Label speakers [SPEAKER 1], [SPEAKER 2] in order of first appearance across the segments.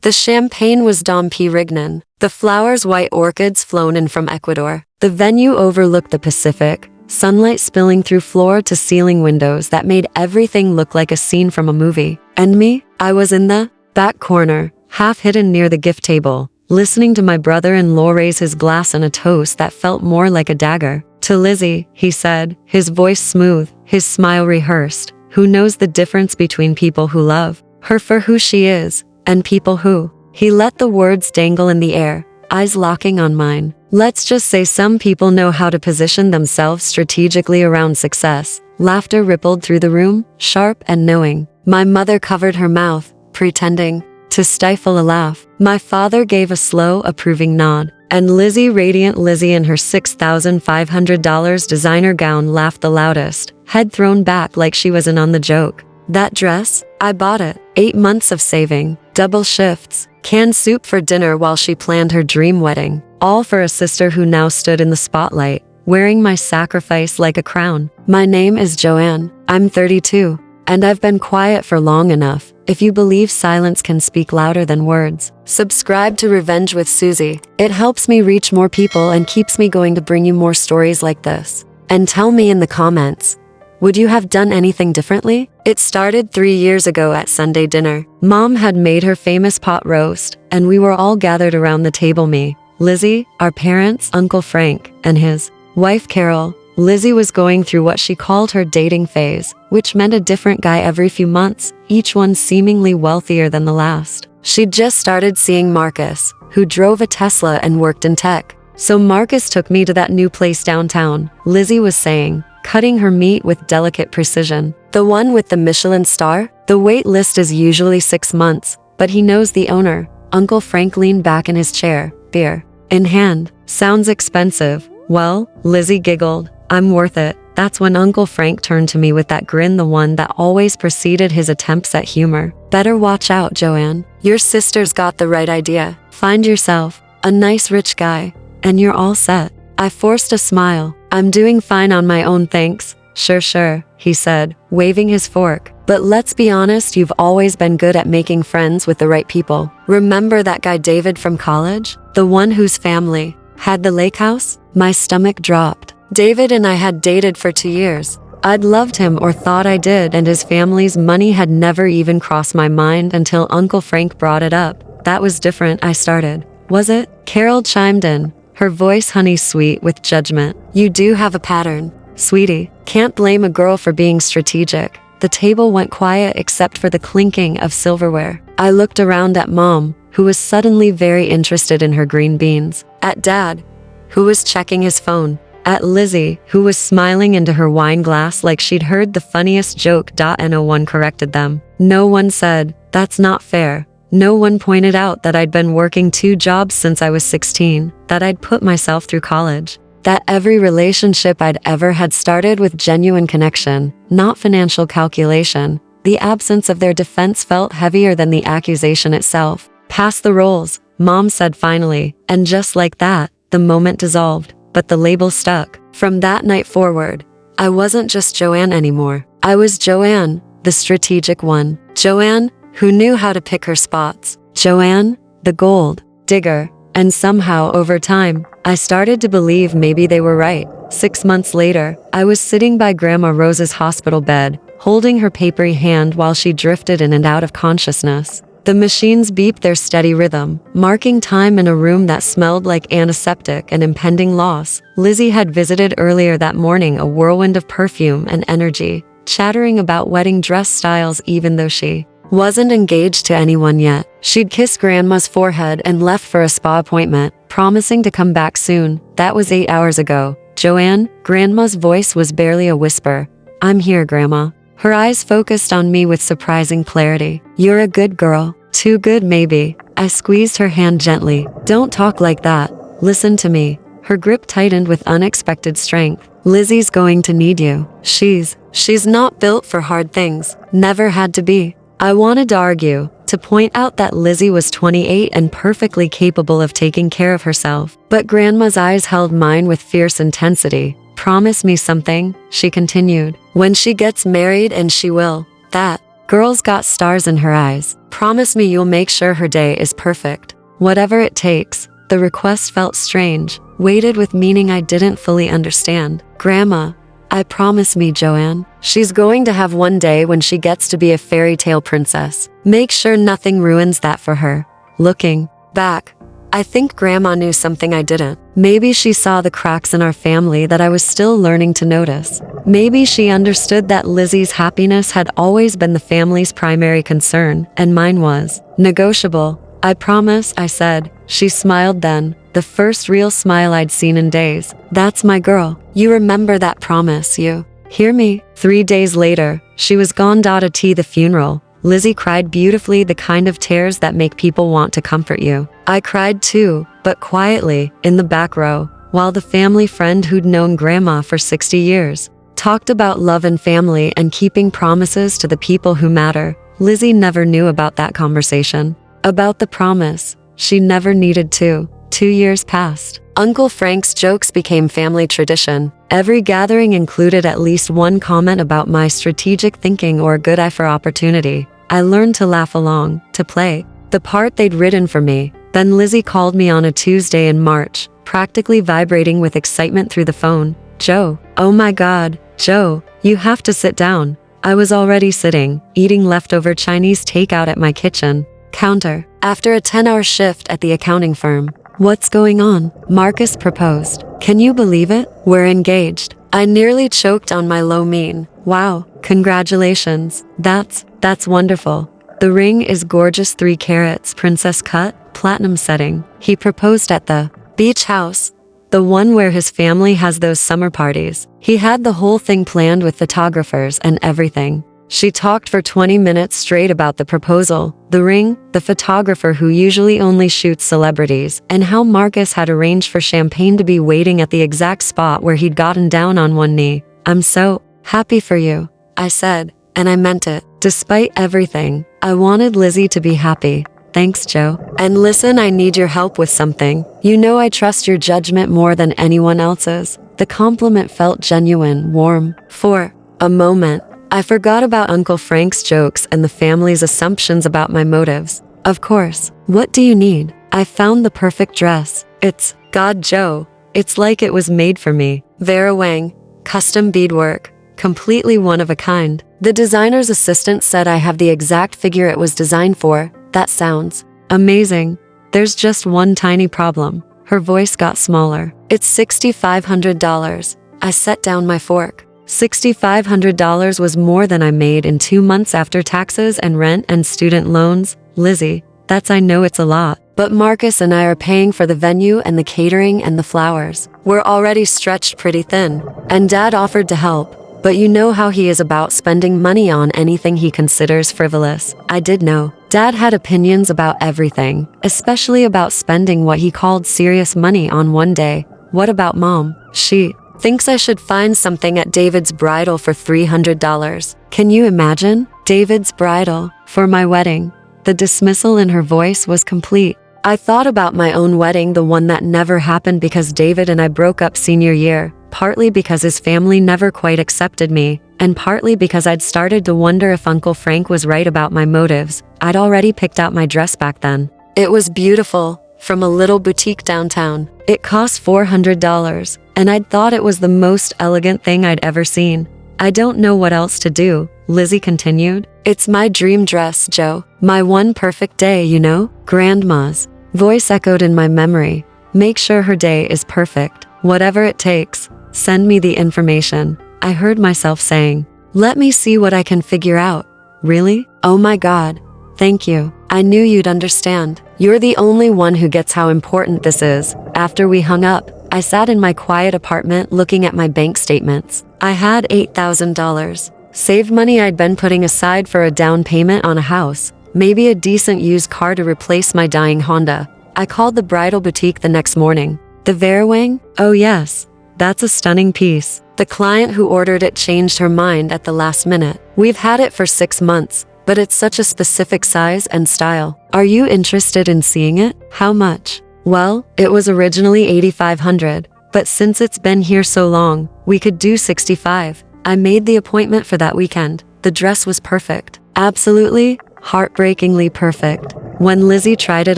[SPEAKER 1] The champagne was Dom Pérignon, the flowers white orchids flown in from Ecuador. The venue overlooked the Pacific, sunlight spilling through floor-to-ceiling windows that made everything look like a scene from a movie. And me? I was in the back corner, half hidden near the gift table, listening to my brother-in-law raise his glass in a toast that felt more like a dagger. "To Lizzie," he said, his voice smooth, his smile rehearsed. "Who knows the difference between people who love her for who she is, and people who..." He let the words dangle in the air, eyes locking on mine. "Let's just say some people know how to position themselves strategically around success." Laughter rippled through the room, sharp and knowing. My mother covered her mouth, pretending to stifle a laugh. My father gave a slow, approving nod. And Lizzie, radiant Lizzie in her $6,500 designer gown, laughed the loudest, head thrown back like she was in on the joke. "That dress? I bought it. 8 months of saving, double shifts, canned soup for dinner while she planned her dream wedding. All for a sister who now stood in the spotlight, wearing my sacrifice like a crown. My name is Joanne. I'm 32. And I've been quiet for long enough, if you believe silence can speak louder than words." Subscribe to Revenge with Susie. It helps me reach more people and keeps me going to bring you more stories like this. And tell me in the comments, would you have done anything differently? It started 3 years ago at Sunday dinner. Mom had made her famous pot roast, and we were all gathered around the table: me, Lizzie, our parents, Uncle Frank, and his wife Carol. Lizzie was going through what she called her dating phase, which meant a different guy every few months, each one seemingly wealthier than the last. She'd just started seeing Marcus, who drove a Tesla and worked in tech. "So Marcus took me to that new place downtown," Lizzie was saying, cutting her meat with delicate precision. "The one with the Michelin star? The wait list is usually 6 months, but he knows the owner." Uncle Frank leaned back in his chair, beer in hand. "Sounds expensive." "Well," Lizzie giggled, "I'm worth it." That's when Uncle Frank turned to me with that grin, the one that always preceded his attempts at humor. "Better watch out, Joanne. Your sister's got the right idea. Find yourself a nice rich guy, and you're all set." I forced a smile. "I'm doing fine on my own, thanks." Sure, he said, waving his fork. "But let's be honest, you've always been good at making friends with the right people. Remember that guy David from college? The one whose family had the lake house?" My stomach dropped. David and I had dated for 2 years. I'd loved him, or thought I did, and his family's money had never even crossed my mind until Uncle Frank brought it up. "That was different," I started. "Was it?" Carol chimed in, her voice honey sweet with judgment. "You do have a pattern, sweetie. Can't blame a girl for being strategic." The table went quiet except for the clinking of silverware. I looked around at Mom, who was suddenly very interested in her green beans. At Dad, who was checking his phone. At Lizzie, who was smiling into her wine glass like she'd heard the funniest joke. No one corrected them. No one said, "That's not fair." No one pointed out that I'd been working 2 jobs since I was 16, that I'd put myself through college, that every relationship I'd ever had started with genuine connection, not financial calculation. The absence of their defense felt heavier than the accusation itself. "Pass the rolls," Mom said finally, and just like that, the moment dissolved. But the label stuck. From that night forward, I wasn't just Joanne anymore. I was Joanne, the strategic one. Joanne, who knew how to pick her spots. Joanne, the gold digger. And somehow, over time, I started to believe maybe they were right. 6 months later, I was sitting by Grandma Rose's hospital bed, holding her papery hand while she drifted in and out of consciousness. The machines beeped their steady rhythm, marking time in a room that smelled like antiseptic and impending loss. Lizzie had visited earlier that morning, a whirlwind of perfume and energy, chattering about wedding dress styles even though she wasn't engaged to anyone yet. She'd kissed Grandma's forehead and left for a spa appointment, promising to come back soon. That was 8 hours ago. "Joanne," Grandma's voice was barely a whisper. "I'm here, Grandma." Her eyes focused on me with surprising clarity. "You're a good girl. Too good, maybe." I squeezed her hand gently. "Don't talk like that. Listen to me." Her grip tightened with unexpected strength. "Lizzie's going to need you. She's not built for hard things. Never had to be." I wanted to argue, to point out that Lizzie was 28 and perfectly capable of taking care of herself. But Grandma's eyes held mine with fierce intensity. "Promise me something," she continued. "When she gets married, and she will, that Girl's got stars in her eyes. Promise me you'll make sure her day is perfect. Whatever it takes. The request felt strange, weighted with meaning I didn't fully understand. Grandma, I promise me, Joanne. She's going to have one day when she gets to be a fairy tale princess. Make sure nothing ruins that for her. Looking back, I think Grandma knew something I didn't. Maybe she saw the cracks in our family that I was still learning to notice. Maybe she understood that Lizzie's happiness had always been the family's primary concern, and mine was negotiable. I promise, I said. She smiled then, the first real smile I'd seen in days. That's my girl. You remember that promise, you hear me? 3 days later, she was gone. At the funeral, Lizzie cried beautifully, the kind of tears that make people want to comfort you. I cried too, but quietly, in the back row, while the family friend who'd known Grandma for 60 years talked about love and family and keeping promises to the people who matter. Lizzie never knew about that conversation. About the promise. She never needed to. 2 years passed. Uncle Frank's jokes became family tradition. Every gathering included at least one comment about my strategic thinking or good eye for opportunity. I learned to laugh along, to play the part they'd written for me. Then Lizzie called me on a Tuesday in March, practically vibrating with excitement through the phone. Joe. Oh my God, Joe, you have to sit down. I was already sitting, eating leftover Chinese takeout at my kitchen counter. After a 10-hour shift at the accounting firm. What's going on? Marcus proposed. Can you believe it? We're engaged. I nearly choked on my low mean. Wow, congratulations. That's wonderful. The ring is gorgeous, 3 carats, princess cut, platinum setting. He proposed at the beach house, the one where his family has those summer parties. He had the whole thing planned with photographers and everything. She talked for 20 minutes straight about the proposal, the ring, the photographer who usually only shoots celebrities, and how Marcus had arranged for champagne to be waiting at the exact spot where he'd gotten down on one knee. I'm so happy for you, I said, and I meant it. Despite everything, I wanted Lizzie to be happy. Thanks, Joe. And listen, I need your help with something. You know I trust your judgment more than anyone else's. The compliment felt genuine, warm. For a moment, I forgot about Uncle Frank's jokes and the family's assumptions about my motives. Of course. What do you need? I found the perfect dress. It's, God, Joe. It's like it was made for me. Vera Wang. Custom beadwork. Completely one of a kind. The designer's assistant said I have the exact figure it was designed for. That sounds amazing. There's just one tiny problem. Her voice got smaller. It's $6,500. I set down my fork. $6,500 was more than I made in 2 months after taxes and rent and student loans. Lizzie, I know it's a lot. But Marcus and I are paying for the venue and the catering and the flowers. We're already stretched pretty thin. And Dad offered to help. But you know how he is about spending money on anything he considers frivolous. I did know. Dad had opinions about everything, especially about spending what he called serious money on one day. What about Mom? She thinks I should find something at David's Bridal for $300. Can you imagine? David's Bridal for my wedding. The dismissal in her voice was complete. I thought about my own wedding, the one that never happened because David and I broke up senior year, partly because his family never quite accepted me, and partly because I'd started to wonder if Uncle Frank was right about my motives. I'd already picked out my dress back then. It was beautiful, from a little boutique downtown. It cost $400, and I'd thought it was the most elegant thing I'd ever seen. I don't know what else to do, Lizzie continued. It's my dream dress, Joe. My one perfect day, you know? Grandma's voice echoed in my memory. Make sure her day is perfect. Whatever it takes, send me the information. I heard myself saying, let me see what I can figure out. Really? Oh my God. Thank you. I knew you'd understand. You're the only one who gets how important this is. After we hung up, I sat in my quiet apartment looking at my bank statements. I had $8,000. Saved money I'd been putting aside for a down payment on a house, maybe a decent used car to replace my dying Honda. I called the bridal boutique the next morning. The Vera Wang? Oh yes. That's a stunning piece. The client who ordered it changed her mind at the last minute. We've had it for 6 months, but it's such a specific size and style. Are you interested in seeing it? How much? Well, it was originally $8,500, but since it's been here so long, we could do $65. I made the appointment for that weekend. The dress was perfect. Absolutely, heartbreakingly perfect. When Lizzie tried it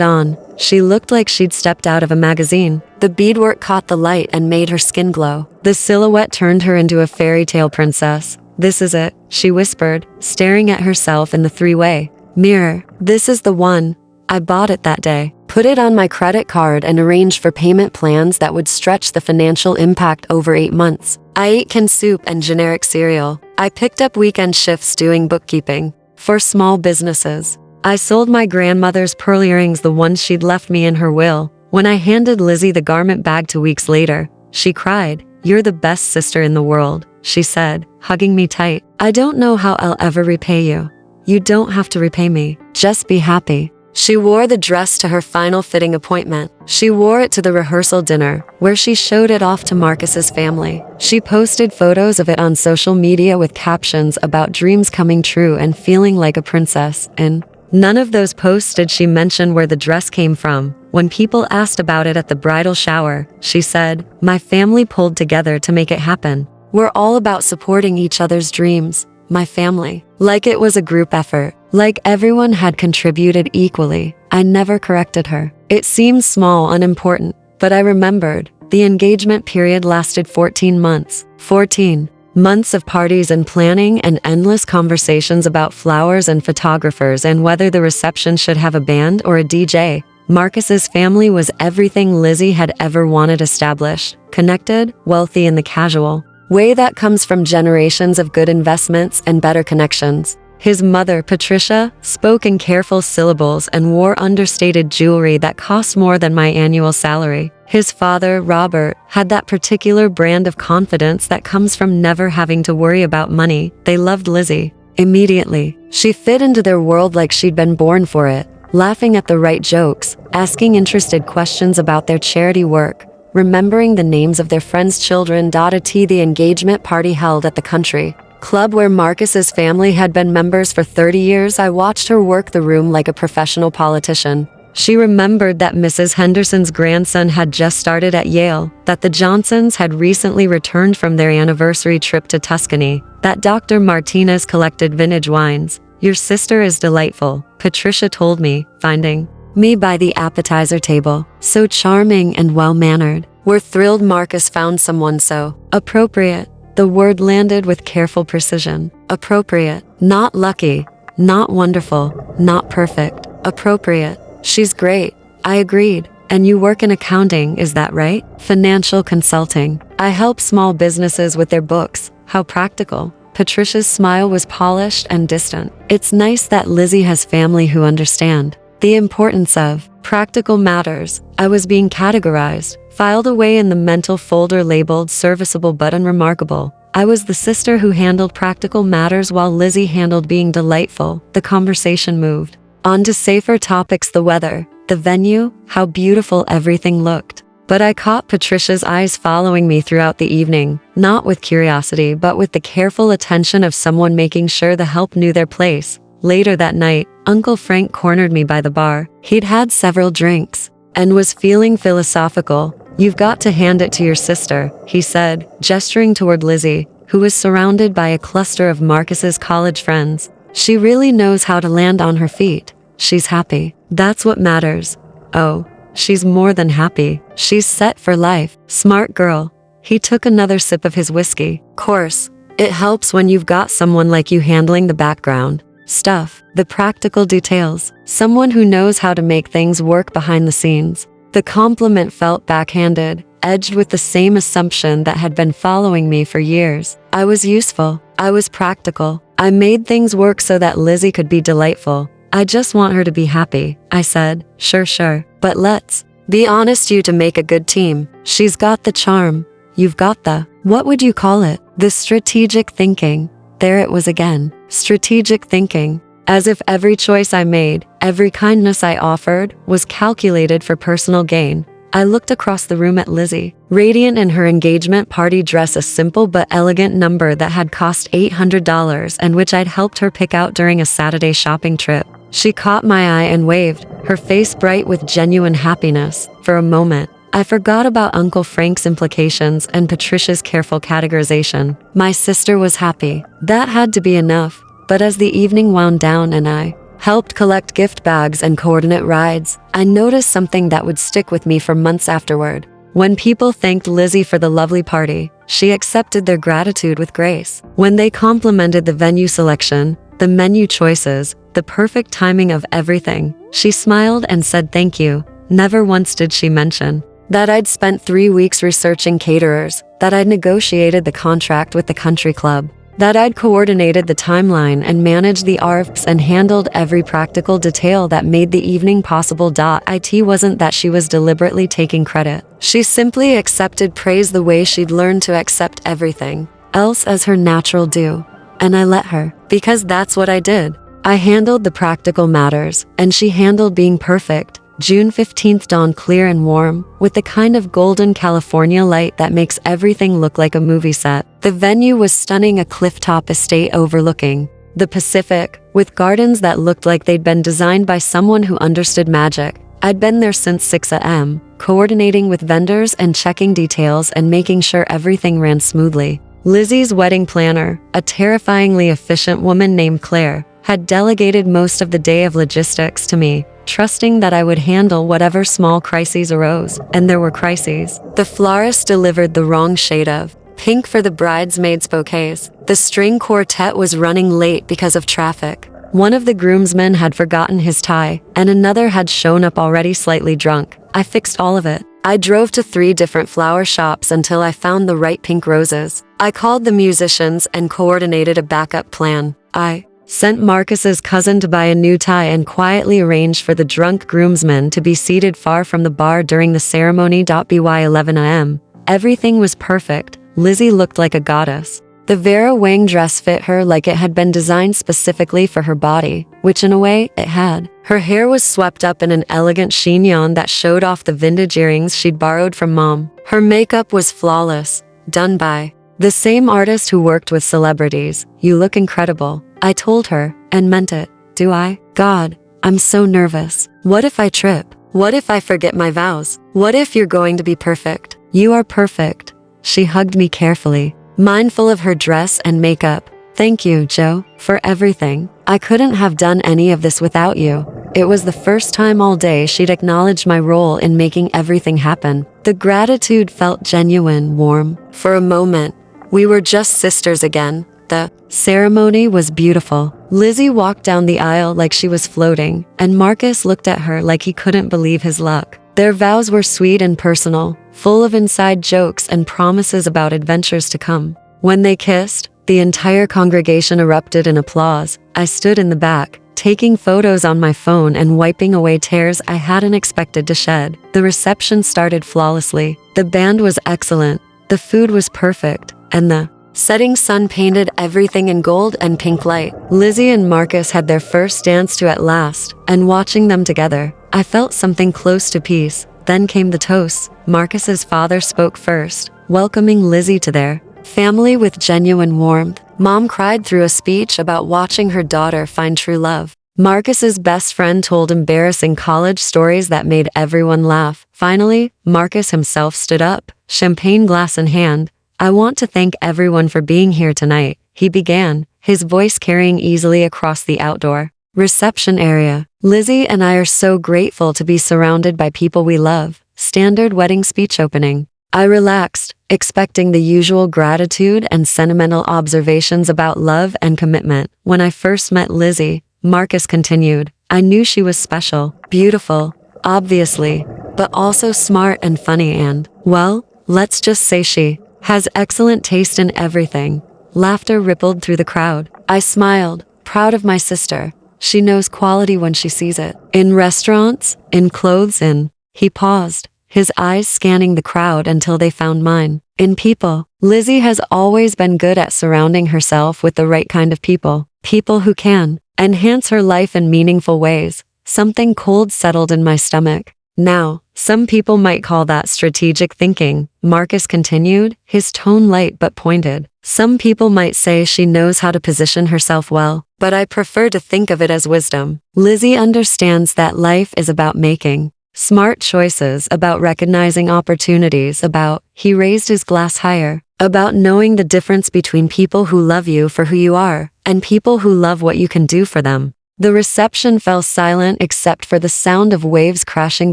[SPEAKER 1] on, she looked like she'd stepped out of a magazine. The beadwork caught the light and made her skin glow. The silhouette turned her into a fairy tale princess. "This is it," she whispered, staring at herself in the three-way mirror. "This is the one. I bought it that day. Put it on my credit card and arranged for payment plans that would stretch the financial impact over 8 months. I ate canned soup and generic cereal. I picked up weekend shifts doing bookkeeping for small businesses. I sold my grandmother's pearl earrings, the ones she'd left me in her will. When I handed Lizzie the garment bag 2 weeks later, she cried, 'You're the best sister in the world,' she said, hugging me tight. I don't know how I'll ever repay you. You don't have to repay me. Just be happy." She wore the dress to her final fitting appointment. She wore it to the rehearsal dinner, where she showed it off to Marcus's family. She posted photos of it on social media with captions about dreams coming true and feeling like a princess. In none of those posts did she mention where the dress came from. When people asked about it at the bridal shower, she said, "My family pulled together to make it happen. We're all about supporting each other's dreams. My family." Like it was a group effort. Like everyone had contributed equally. I never corrected her. It seemed small, unimportant, but I remembered. The engagement period lasted 14 months. 14 months of parties and planning and endless conversations about flowers and photographers and whether the reception should have a band or a DJ. Marcus's family was everything Lizzie had ever wanted established, connected, wealthy in the casual way that comes from generations of good investments and better connections. His mother, Patricia, spoke in careful syllables and wore understated jewelry that cost more than my annual salary. His father, Robert, had that particular brand of confidence that comes from never having to worry about money. They loved Lizzie immediately. She fit into their world like she'd been born for it, laughing at the right jokes, asking interested questions about their charity work, remembering the names of their friends' children. The engagement party held at the country club where Marcus's family had been members for 30 years. I watched her work the room like a professional politician. She remembered that Mrs. Henderson's grandson had just started at Yale, that the Johnsons had recently returned from their anniversary trip to Tuscany, that Dr. Martinez collected vintage wines. "Your sister is delightful," Patricia told me, finding me by the appetizer table. "So charming and well-mannered. We're thrilled Marcus found someone so appropriate." The word landed with careful precision. Appropriate. Not lucky. Not wonderful. Not perfect. Appropriate. "She's great." I agreed. "And you work in accounting, is that right?" "Financial consulting. I help small businesses with their books." "How practical." Patricia's smile was polished and distant. "It's nice that Lizzie has family who understand the importance of practical matters." I was being categorized, filed away in the mental folder labeled serviceable but unremarkable. I was the sister who handled practical matters while Lizzie handled being delightful. The conversation moved on to safer topics: the weather, the venue, how beautiful everything looked. But I caught Patricia's eyes following me throughout the evening, not with curiosity but with the careful attention of someone making sure the help knew their place. Later that night, Uncle Frank cornered me by the bar. He'd had several drinks and was feeling philosophical. "You've got to hand it to your sister," he said, gesturing toward Lizzie, who was surrounded by a cluster of Marcus's college friends. "She really knows how to land on her feet. She's happy. That's what matters." "Oh, she's more than happy. She's set for life. Smart girl." He took another sip of his whiskey. "Course, it helps when you've got someone like you handling the background stuff, the practical details, someone who knows how to make things work behind the scenes." The compliment felt backhanded, edged with the same assumption that had been following me for years. I was useful. I was practical. I made things work so that Lizzie could be delightful. "I just want her to be happy," I said. Sure. But let's be honest, you to make a good team. She's got the charm. You've got the, what would you call it? The strategic thinking." There it was again. Strategic thinking. As if every choice I made, every kindness I offered, was calculated for personal gain. I looked across the room at Lizzie, radiant in her engagement party dress, a simple but elegant number that had cost $800 and which I'd helped her pick out during a Saturday shopping trip. She caught my eye and waved, her face bright with genuine happiness. For a moment, I forgot about Uncle Frank's implications and Patricia's careful categorization. My sister was happy. That had to be enough. But as the evening wound down and I helped collect gift bags and coordinate rides, I noticed something that would stick with me for months afterward. When people thanked Lizzie for the lovely party, she accepted their gratitude with grace. When they complimented the venue selection, the menu choices, the perfect timing of everything, she smiled and said thank you. Never once did she mention that I'd spent 3 weeks researching caterers, that I'd negotiated the contract with the country club, that I'd coordinated the timeline and managed the ARFs and handled every practical detail that made the evening possible. It wasn't that she was deliberately taking credit. She simply accepted praise the way she'd learned to accept everything else as her natural due. And I let her, because that's what I did. I handled the practical matters, and she handled being perfect. June 15th dawned clear and warm, with the kind of golden California light that makes everything look like a movie set. The venue was stunning, a clifftop estate overlooking the Pacific, with gardens that looked like they'd been designed by someone who understood magic. I'd been there since 6 a.m., coordinating with vendors and checking details and making sure everything ran smoothly. Lizzie's wedding planner, a terrifyingly efficient woman named Claire, had delegated most of the day of logistics to me, trusting that I would handle whatever small crises arose, and there were crises. The florist delivered the wrong shade of pink for the bridesmaids' bouquets. The string quartet was running late because of traffic. One of the groomsmen had forgotten his tie, and another had shown up already slightly drunk. I fixed all of it. I drove to 3 different flower shops until I found the right pink roses. I called the musicians and coordinated a backup plan. I sent Marcus's cousin to buy a new tie and quietly arranged for the drunk groomsmen to be seated far from the bar during the ceremony. By 11 a.m., everything was perfect. Lizzie looked like a goddess. The Vera Wang dress fit her like it had been designed specifically for her body, which in a way, it had. Her hair was swept up in an elegant chignon that showed off the vintage earrings she'd borrowed from Mom. Her makeup was flawless, done by the same artist who worked with celebrities. You look incredible, I told her, and meant it. Do I? God, I'm so nervous. What if I trip? What if I forget my vows? What if you're going to be perfect? You are perfect. She hugged me carefully, mindful of her dress and makeup. Thank you, Joe, for everything. I couldn't have done any of this without you. It was the first time all day she'd acknowledged my role in making everything happen. The gratitude felt genuine, warm. For a moment, we were just sisters again. The ceremony was beautiful. Lizzie walked down the aisle like she was floating, and Marcus looked at her like he couldn't believe his luck. Their vows were sweet and personal, full of inside jokes and promises about adventures to come. When they kissed, the entire congregation erupted in applause. I stood in the back, taking photos on my phone and wiping away tears I hadn't expected to shed. The reception started flawlessly. The band was excellent, the food was perfect, and the setting sun painted everything in gold and pink light. Lizzie and Marcus had their first dance to At Last, and watching them together, I felt something close to peace. Then came the toasts. Marcus's father spoke first, welcoming Lizzie to their family with genuine warmth. Mom cried through a speech about watching her daughter find true love. Marcus's best friend told embarrassing college stories that made everyone laugh. Finally, Marcus himself stood up, champagne glass in hand. I want to thank everyone for being here tonight, he began, his voice carrying easily across the outdoor reception area. Lizzie and I are so grateful to be surrounded by people we love. Standard wedding speech opening. I relaxed, expecting the usual gratitude and sentimental observations about love and commitment. When I first met Lizzie, Marcus continued, I knew she was special, beautiful, obviously, but also smart and funny and, well, let's just say she has excellent taste in everything. Laughter rippled through the crowd. I smiled, proud of my sister. She knows quality when she sees it. In restaurants, in clothes, in. He paused, his eyes scanning the crowd until they found mine. In people, Lizzie has always been good at surrounding herself with the right kind of people. People who can enhance her life in meaningful ways. Something cold settled in my stomach. Now, some people might call that strategic thinking, Marcus continued, his tone light but pointed. Some people might say she knows how to position herself well, but I prefer to think of it as wisdom. Lizzie understands that life is about making smart choices, about recognizing opportunities, about, he raised his glass higher, about knowing the difference between people who love you for who you are and people who love what you can do for them. The reception fell silent except for the sound of waves crashing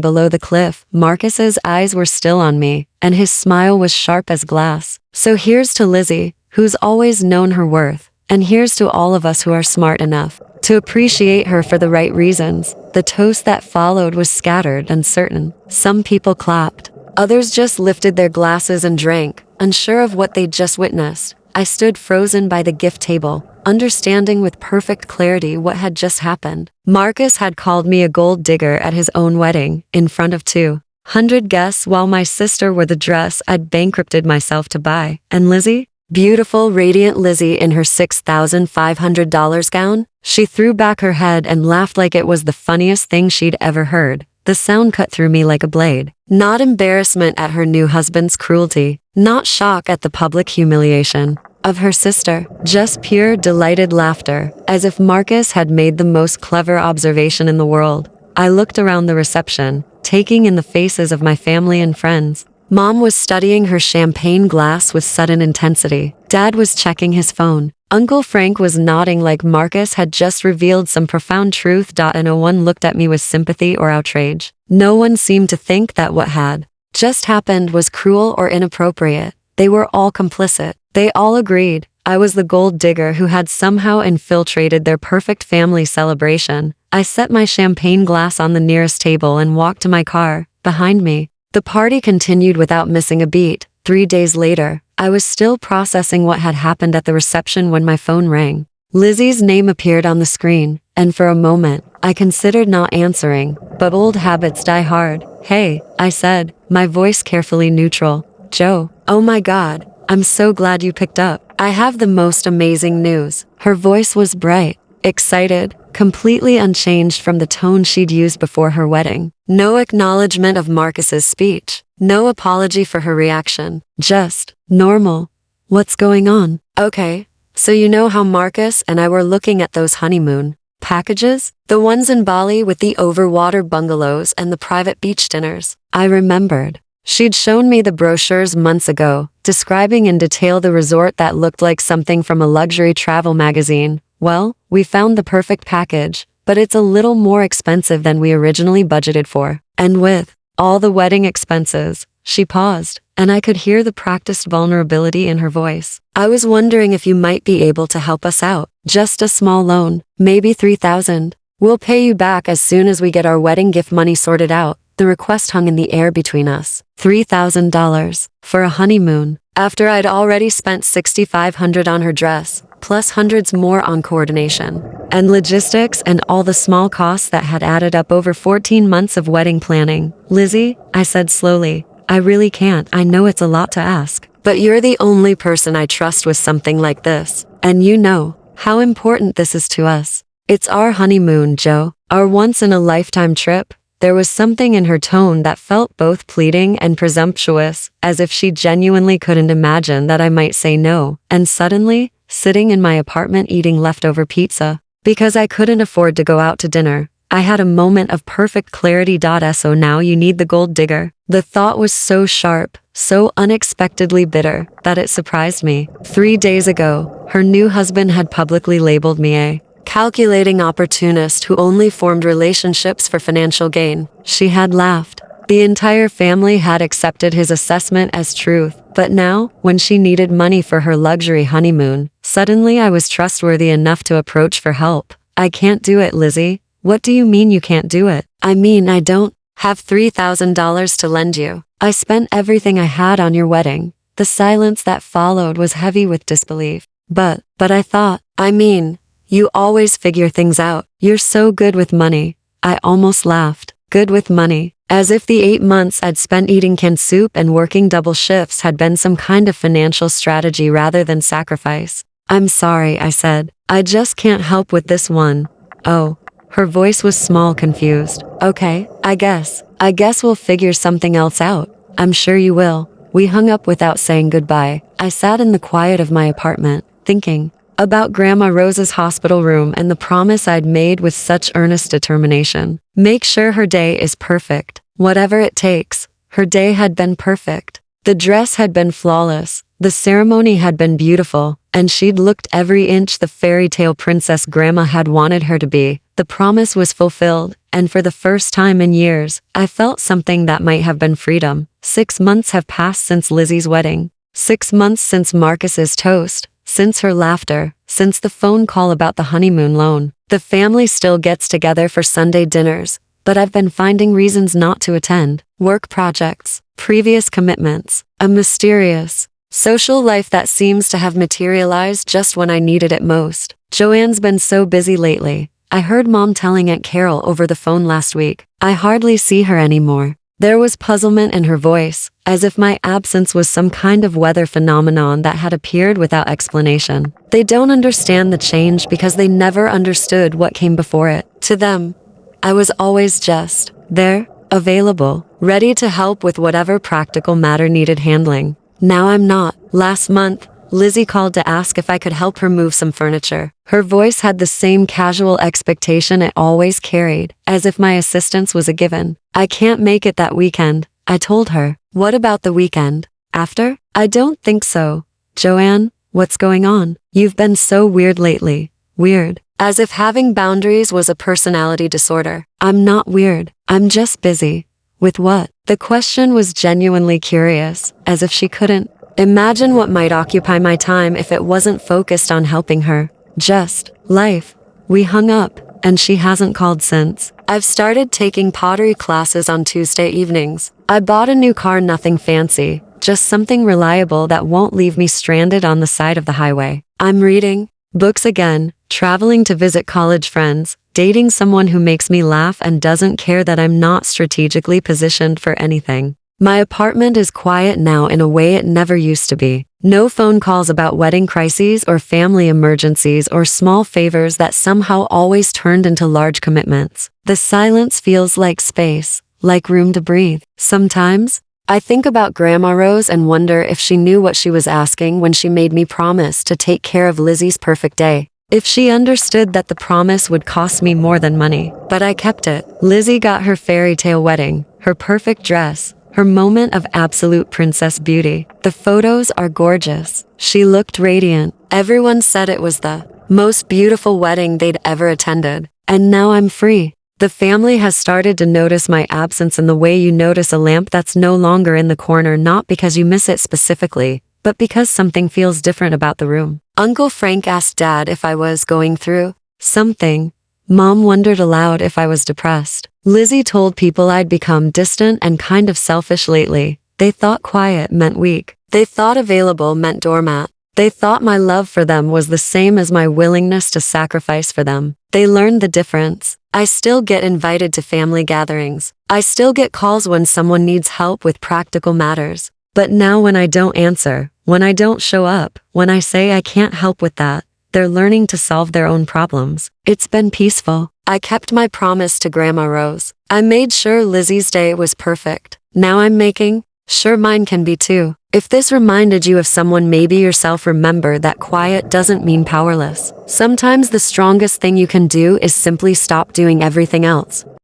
[SPEAKER 1] below the cliff. Marcus's eyes were still on me, and his smile was sharp as glass. So here's to Lizzie, who's always known her worth, and here's to all of us who are smart enough to appreciate her for the right reasons. The toast that followed was scattered and certain. Some people clapped. Others just lifted their glasses and drank, unsure of what they'd just witnessed. I stood frozen by the gift table, understanding with perfect clarity what had just happened. Marcus had called me a gold digger at his own wedding, in front of 200 guests, while my sister wore the dress I'd bankrupted myself to buy. And Lizzie? Beautiful, radiant Lizzie in her $6,500 gown? She threw back her head and laughed like it was the funniest thing she'd ever heard. The sound cut through me like a blade. Not embarrassment at her new husband's cruelty, not shock at the public humiliation of her sister, just pure, delighted laughter, as if Marcus had made the most clever observation in the world. I looked around the reception, taking in the faces of my family and friends. Mom was studying her champagne glass with sudden intensity. Dad was checking his phone. Uncle Frank was nodding like Marcus had just revealed some profound truth. And no one looked at me with sympathy or outrage. No one seemed to think that what had just happened was cruel or inappropriate. They were all complicit. They all agreed I was the gold digger who had somehow infiltrated their perfect family celebration. I set my champagne glass on the nearest table and walked to my car. Behind me, the party continued without missing a beat. 3 days later, I was still processing what had happened at the reception when my phone rang. Lizzie's name appeared on the screen, and for a moment, I considered not answering, but old habits die hard. "Hey," I said, my voice carefully neutral. "Joe." "Oh my God, I'm so glad you picked up. I have the most amazing news." Her voice was bright, excited, completely unchanged from the tone she'd used before her wedding. No acknowledgement of Marcus's speech. No apology for her reaction. Just normal. "What's going on?" "Okay, so you know how Marcus and I were looking at those honeymoon packages? The ones in Bali with the overwater bungalows and the private beach dinners." I remembered. She'd shown me the brochures months ago, describing in detail the resort that looked like something from a luxury travel magazine. "Well, we found the perfect package, but it's a little more expensive than we originally budgeted for. And with all the wedding expenses." She paused, and I could hear the practiced vulnerability in her voice. "I was wondering if you might be able to help us out. Just a small loan, maybe $3,000. We'll pay you back as soon as we get our wedding gift money sorted out." The request hung in the air between us. $3,000 for a honeymoon, after I'd already spent $6,500 on her dress, plus hundreds more on coordination and logistics and all the small costs that had added up over 14 months of wedding planning. "Lizzie," I said slowly, "I really can't. I know it's a lot to ask, but you're the only person I trust with something like this, and you know how important this is to us. It's our honeymoon, Joe, our once-in-a-lifetime trip." There was something in her tone that felt both pleading and presumptuous, as if she genuinely couldn't imagine that I might say no. And suddenly, sitting in my apartment eating leftover pizza, because I couldn't afford to go out to dinner, I had a moment of perfect clarity. So now you need the gold digger. The thought was so sharp, so unexpectedly bitter, that it surprised me. 3 days ago, her new husband had publicly labeled me a calculating opportunist who only formed relationships for financial gain. She had laughed. The entire family had accepted his assessment as truth. But now, when she needed money for her luxury honeymoon, suddenly I was trustworthy enough to approach for help. "I can't do it, Lizzie." "What do you mean you can't do it?" "I mean I don't have $3,000 to lend you. I spent everything I had on your wedding." The silence that followed was heavy with disbelief. But I thought, I mean, you always figure things out. You're so good with money." I almost laughed. Good with money. As if the 8 months I'd spent eating canned soup and working double shifts had been some kind of financial strategy rather than sacrifice. "I'm sorry," I said. "I just can't help with this one." "Oh." Her voice was small, confused. "Okay, I guess we'll figure something else out." "I'm sure you will." We hung up without saying goodbye. I sat in the quiet of my apartment, thinking about Grandma Rose's hospital room and the promise I'd made with such earnest determination. Make sure her day is perfect. Whatever it takes. Her day had been perfect. The dress had been flawless. The ceremony had been beautiful, and she'd looked every inch the fairy tale princess Grandma had wanted her to be. The promise was fulfilled, and for the first time in years, I felt something that might have been freedom. 6 months have passed since Lizzie's wedding. 6 months since Marcus's toast, since her laughter, since the phone call about the honeymoon loan. The family still gets together for Sunday dinners, but I've been finding reasons not to attend. Work projects, previous commitments, a mysterious social life that seems to have materialized just when I needed it most. Joanne's been so busy lately. I heard Mom telling Aunt Carol over the phone last week. I hardly see her anymore. There was puzzlement in her voice, as if my absence was some kind of weather phenomenon that had appeared without explanation. They don't understand the change because they never understood what came before it. To them, I was always just there, available, ready to help with whatever practical matter needed handling. Now I'm not. Last month, Lizzie called to ask if I could help her move some furniture. Her voice had the same casual expectation it always carried, as if my assistance was a given. I can't make it that weekend, I told her. What about the weekend? After? I don't think so. Joanne, what's going on? You've been so weird lately. Weird. As if having boundaries was a personality disorder. I'm not weird. I'm just busy. With what? The question was genuinely curious, as if she couldn't imagine what might occupy my time if it wasn't focused on helping her. Just life. We hung up, and she hasn't called since. I've started taking pottery classes on Tuesday evenings. I bought a new car, nothing fancy, just something reliable that won't leave me stranded on the side of the highway. I'm reading books again, traveling to visit college friends, dating someone who makes me laugh and doesn't care that I'm not strategically positioned for anything. My apartment is quiet now in a way it never used to be. No phone calls about wedding crises or family emergencies or small favors that somehow always turned into large commitments. The silence feels like space, like room to breathe. Sometimes, I think about Grandma Rose and wonder if she knew what she was asking when she made me promise to take care of Lizzie's perfect day. If she understood that the promise would cost me more than money. But I kept it. Lizzie got her fairy tale wedding, her perfect dress, her moment of absolute princess beauty. The photos are gorgeous. She looked radiant. Everyone said it was the most beautiful wedding they'd ever attended. And now I'm free. The family has started to notice my absence in the way you notice a lamp that's no longer in the corner, not because you miss it specifically, but because something feels different about the room. Uncle Frank asked Dad if I was going through something. Mom wondered aloud if I was depressed. Lizzie told people I'd become distant and kind of selfish lately. They thought quiet meant weak. They thought available meant doormat. They thought my love for them was the same as my willingness to sacrifice for them. They learned the difference. I still get invited to family gatherings. I still get calls when someone needs help with practical matters. But now when I don't answer, when I don't show up, when I say I can't help with that, they're learning to solve their own problems. It's been peaceful. I kept my promise to Grandma Rose. I made sure Lizzie's day was perfect. Now I'm making sure mine can be too. If this reminded you of someone, maybe yourself, remember that quiet doesn't mean powerless. Sometimes the strongest thing you can do is simply stop doing everything else.